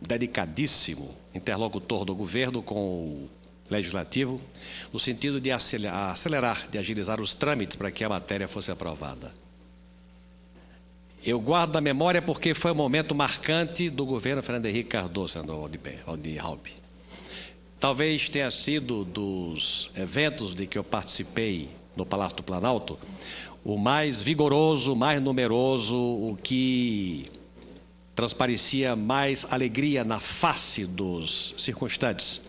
dedicadíssimo interlocutor do governo com o legislativo, no sentido de acelerar, de agilizar os trâmites para que a matéria fosse aprovada. Eu guardo na memória porque foi um momento marcante do governo Fernando Henrique Cardoso, senador Aldir Raup. Talvez tenha sido dos eventos de que eu participei no Palácio do Planalto o mais vigoroso, o mais numeroso, o que transparecia mais alegria na face dos circunstantes,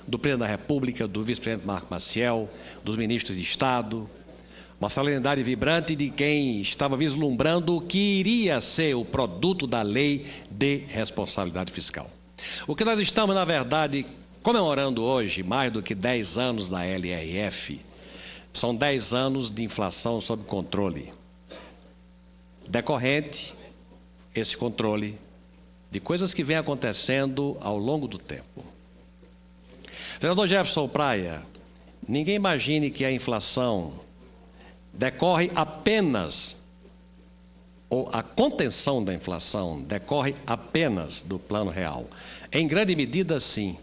do Presidente da República, do Vice-Presidente Marco Maciel, dos ministros de Estado, uma solenidade vibrante de quem estava vislumbrando o que iria ser o produto da Lei de Responsabilidade Fiscal. O que nós estamos, na verdade, comemorando hoje, mais do que 10 anos da LRF, são 10 anos de inflação sob controle, decorrente, esse controle, de coisas que vêm acontecendo ao longo do tempo. Senador Jefferson Praia, ninguém imagine que a inflação decorre apenas, ou a contenção da inflação decorre apenas do Plano Real. Em grande medida, sim.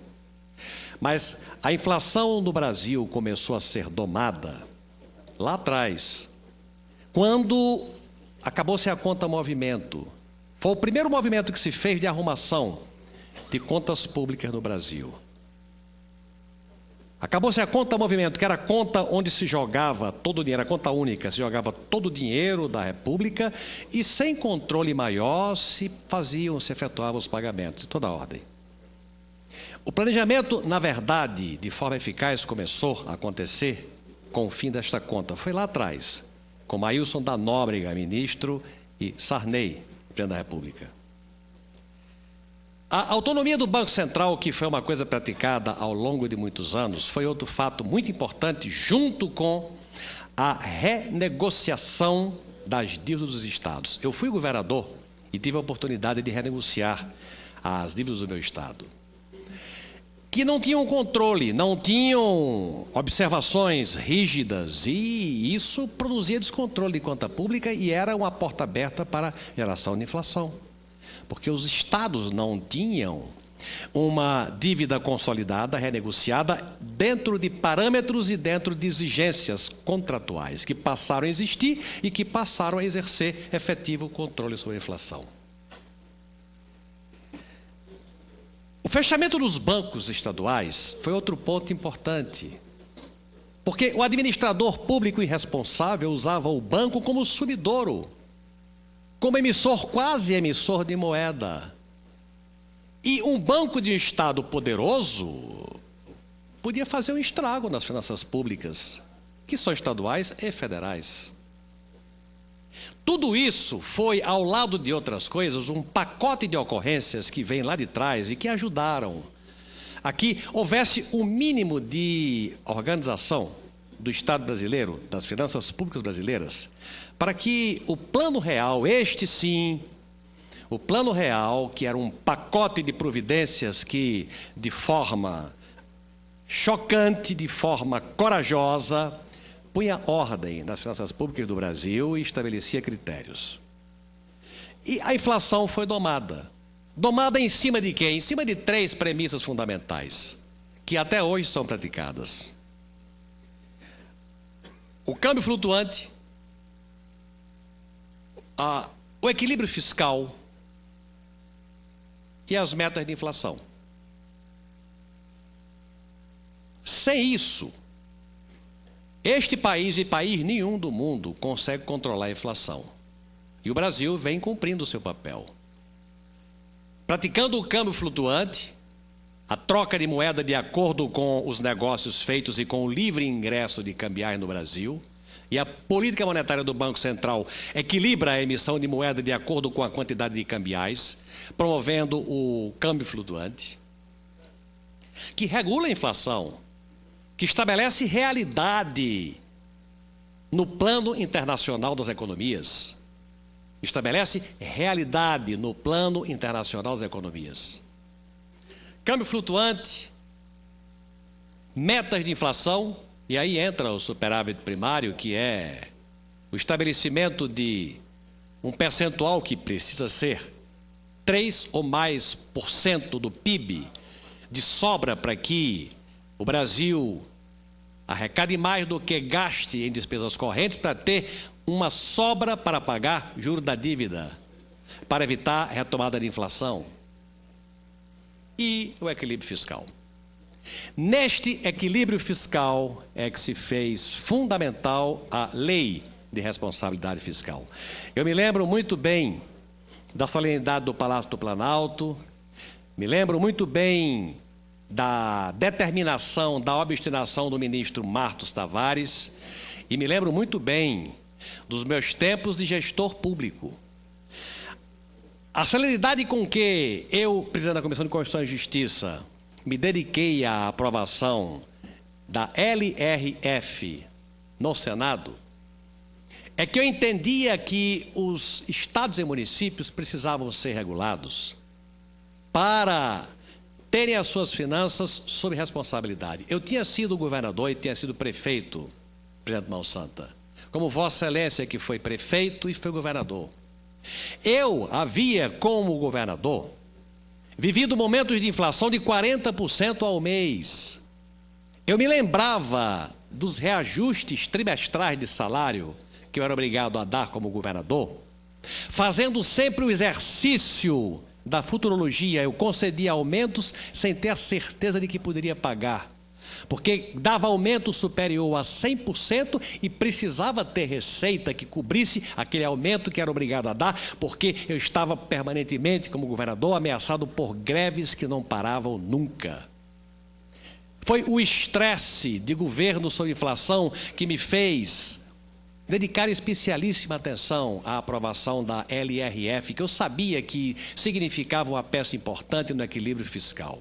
Mas a inflação no Brasil começou a ser domada lá atrás, quando acabou-se a conta movimento. Foi o primeiro movimento que se fez de arrumação de contas públicas no Brasil. Acabou-se a conta movimento, que era a conta onde se jogava todo o dinheiro, a conta única, se jogava todo o dinheiro da República e sem controle maior se efetuavam os pagamentos, de toda a ordem. O planejamento, na verdade, de forma eficaz, começou a acontecer com o fim desta conta. Foi lá atrás, com Ailson da Nóbrega, ministro, e Sarney, presidente da República. A autonomia do Banco Central, que foi uma coisa praticada ao longo de muitos anos, foi outro fato muito importante, junto com a renegociação das dívidas dos estados. Eu fui governador e tive a oportunidade de renegociar as dívidas do meu estado, que não tinham controle, não tinham observações rígidas, e isso produzia descontrole de conta pública e era uma porta aberta para a geração de inflação. Porque os estados não tinham uma dívida consolidada, renegociada, dentro de parâmetros e dentro de exigências contratuais, que passaram a existir e que passaram a exercer efetivo controle sobre a inflação. O fechamento dos bancos estaduais foi outro ponto importante, porque o administrador público irresponsável usava o banco como sumidouro, como emissor, quase emissor de moeda. E um banco de um Estado poderoso podia fazer um estrago nas finanças públicas, que são estaduais e federais. Tudo isso foi, ao lado de outras coisas, um pacote de ocorrências que vem lá de trás e que ajudaram a que houvesse um mínimo de organização do Estado brasileiro, das finanças públicas brasileiras, para que o Plano Real, este sim, o Plano Real, que era um pacote de providências que, de forma chocante, de forma corajosa, punha ordem nas finanças públicas do Brasil e estabelecia critérios. E a inflação foi domada. Domada em cima de quê? Em cima de 3 premissas fundamentais, que até hoje são praticadas. O câmbio flutuante, o equilíbrio fiscal e as metas de inflação. Sem isso, este país e país nenhum do mundo consegue controlar a inflação. E o Brasil vem cumprindo o seu papel. Praticando o câmbio flutuante, a troca de moeda de acordo com os negócios feitos e com o livre ingresso de cambiais no Brasil, e a política monetária do Banco Central equilibra a emissão de moeda de acordo com a quantidade de cambiais, promovendo o câmbio flutuante, que regula a inflação, que estabelece realidade no plano internacional das economias. Estabelece realidade no plano internacional das economias. Câmbio flutuante, metas de inflação, e aí entra o superávit primário, que é o estabelecimento de um percentual que precisa ser 3 ou mais por cento do PIB de sobra para que o Brasil arrecade mais do que gaste em despesas correntes para ter uma sobra para pagar juros da dívida, para evitar a retomada de inflação. E o equilíbrio fiscal. Neste equilíbrio fiscal é que se fez fundamental a lei de responsabilidade fiscal. Eu me lembro muito bem da solenidade do Palácio do Planalto, me lembro muito bem da determinação, da obstinação do ministro Martos Tavares, e me lembro muito bem dos meus tempos de gestor público. A celeridade com que eu, presidente da Comissão de Constituição e Justiça, me dediquei à aprovação da LRF no Senado, é que eu entendia que os estados e municípios precisavam ser regulados para terem as suas finanças sob responsabilidade. Eu tinha sido governador e tinha sido prefeito, presidente Mão Santa, como Vossa Excelência, que foi prefeito e foi governador. Eu havia, como governador, vivido momentos de inflação de 40% ao mês. Eu me lembrava dos reajustes trimestrais de salário que eu era obrigado a dar como governador, fazendo sempre o exercício da futurologia. Eu concedia aumentos sem ter a certeza de que poderia pagar, porque dava aumento superior a 100% e precisava ter receita que cobrisse aquele aumento que era obrigado a dar, porque eu estava permanentemente, como governador, ameaçado por greves que não paravam nunca. Foi o estresse de governo sobre inflação que me fez dedicar especialíssima atenção à aprovação da LRF, que eu sabia que significava uma peça importante no equilíbrio fiscal.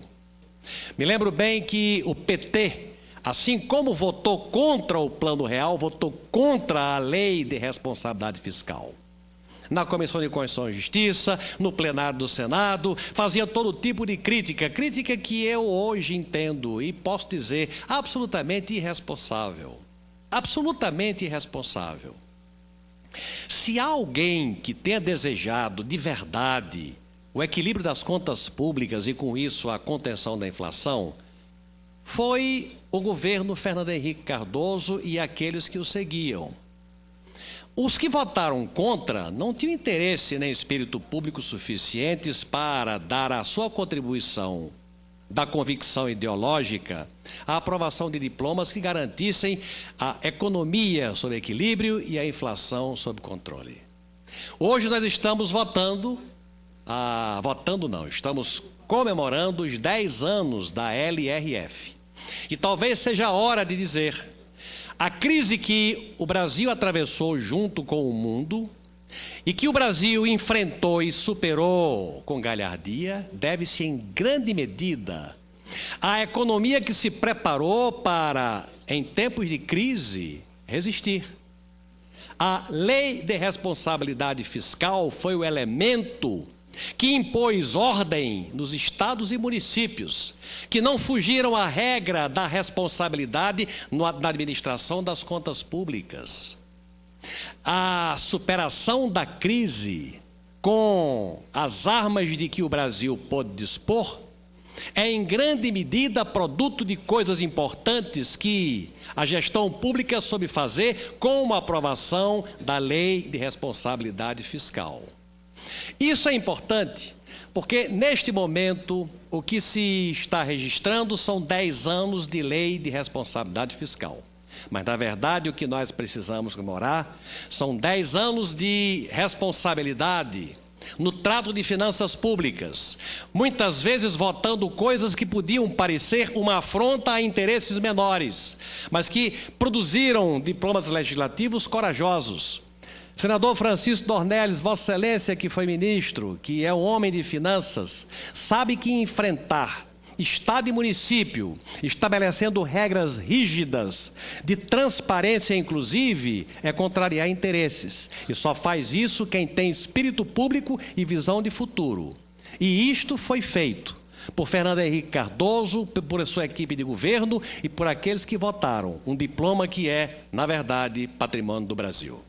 Me lembro bem que o PT, assim como votou contra o Plano Real, votou contra a Lei de Responsabilidade Fiscal. Na Comissão de Constituição e Justiça, no plenário do Senado, fazia todo tipo de crítica que eu hoje entendo e posso dizer absolutamente irresponsável. Absolutamente irresponsável. Se há alguém que tenha desejado de verdade o equilíbrio das contas públicas e com isso a contenção da inflação, foi o governo Fernando Henrique Cardoso e aqueles que o seguiam. Os que votaram contra não tinham interesse nem espírito público suficientes para dar a sua contribuição da convicção ideológica à aprovação de diplomas que garantissem a economia sob equilíbrio e a inflação sob controle. Hoje nós estamos estamos comemorando os 10 anos da LRF. E talvez seja a hora de dizer, a crise que o Brasil atravessou junto com o mundo e que o Brasil enfrentou e superou com galhardia, deve-se em grande medida à economia que se preparou para, em tempos de crise, resistir. A Lei de Responsabilidade Fiscal foi o elemento que impôs ordem nos estados e municípios, que não fugiram à regra da responsabilidade na administração das contas públicas. A superação da crise com as armas de que o Brasil pôde dispor é em grande medida produto de coisas importantes que a gestão pública soube fazer com a aprovação da Lei de Responsabilidade Fiscal. Isso é importante porque neste momento o que se está registrando são 10 anos de Lei de Responsabilidade Fiscal. Mas, na verdade, o que nós precisamos comemorar são 10 anos de responsabilidade no trato de finanças públicas, muitas vezes votando coisas que podiam parecer uma afronta a interesses menores, mas que produziram diplomas legislativos corajosos. Senador Francisco Dornelles, Vossa Excelência, que foi ministro, que é um homem de finanças, sabe que enfrentar Estado e município, estabelecendo regras rígidas de transparência, inclusive, é contrariar interesses. E só faz isso quem tem espírito público e visão de futuro. E isto foi feito por Fernando Henrique Cardoso, por sua equipe de governo e por aqueles que votaram um diploma que é, na verdade, patrimônio do Brasil.